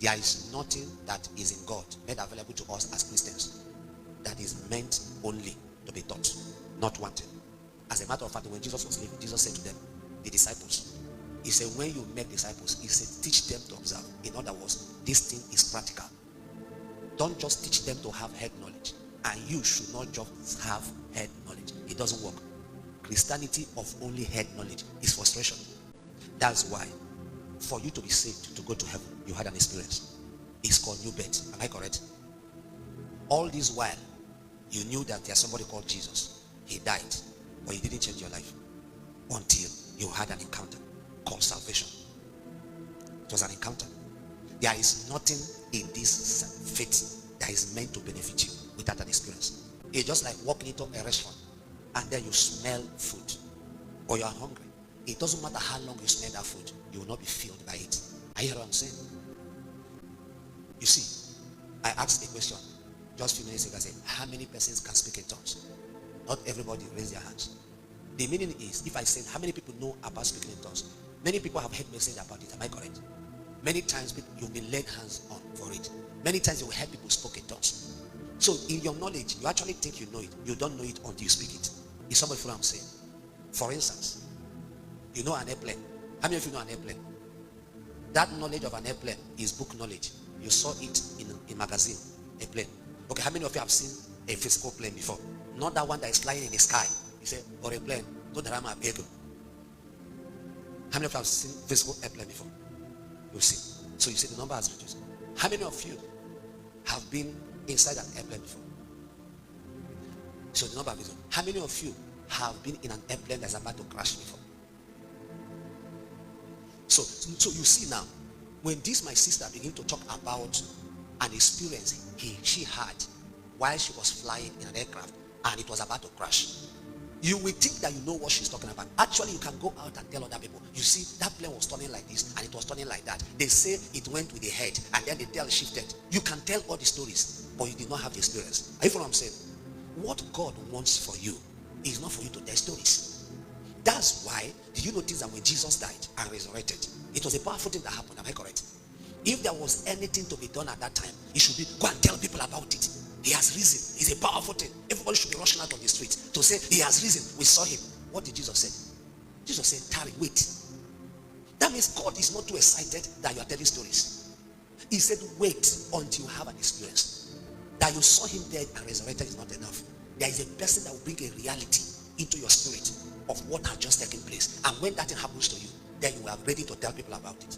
There is nothing that is in God made available to us as Christians that is meant only to be taught. Not one thing. As a matter of fact, when Jesus was leaving, Jesus said to them, the disciples, he said, when you make disciples, he said, teach them to observe. In other words, this thing is practical. Don't just teach them to have head knowledge. And you should not just have head knowledge. It doesn't work. Christianity of only head knowledge is frustration. That's why, for you to be saved, to go to heaven, you had an experience. It's called new birth. Am I correct? All this while, you knew that there's somebody called Jesus. He died, but he didn't change your life until you had an encounter called salvation. It was an encounter. There is nothing in this faith that is meant to benefit you without an experience. It's just like walking into a restaurant and then you smell food, or you are hungry. It doesn't matter how long you smell that food, you will not be filled by it. Are you hearing what I'm saying? You see, I asked a question just a few minutes ago. I said, how many persons can speak in tongues? Not everybody raise their hands. The meaning is, if I said, how many people know about speaking in tongues? Many people have heard message about it. Am I correct? Many times you've been laid hands on for it. Many times you will hear people speak in tongues. So in your knowledge, you actually think you know it. You don't know it until you speak it. Is somebody what I'm saying? For instance, you know an airplane. How many of you know an airplane? That knowledge of an airplane is book knowledge. You saw it in a magazine, a plane. Okay, how many of you have seen a physical plane before? Not that one that is flying in the sky. You say, or a plane. Go to Rama Bego. How many of you have seen physical airplane before? You see. So you see the number has reduced. How many of you have been inside an airplane before? So the number has reduced. How many of you have been in an airplane that's about to crash before? So you see now, when this my sister began to talk about an experience she had while she was flying in an aircraft and it was about to crash, you will think that you know what she's talking about. Actually, you can go out and tell other people, you see, that plane was turning like this and it was turning like that. They say it went with the head and then the tail shifted. You can tell all the stories, but you did not have the experience. Are you following what I'm saying? What God wants for you is not for you to tell stories. That's why, did you notice that when Jesus died and resurrected, it was a powerful thing that happened? Am I correct? If there was anything to be done at that time, it should be go and tell people about it. He has risen. It's a powerful thing. Everybody should be rushing out on the street to say, he has risen. We saw him. What did Jesus say? Jesus said, tarry, wait. That means God is not too excited that you are telling stories. He said, wait until you have an experience. That you saw him dead and resurrected is not enough. There is a person that will bring a reality into your spirit of what has just taken place. And when that thing happens to you, then you are ready to tell people about it.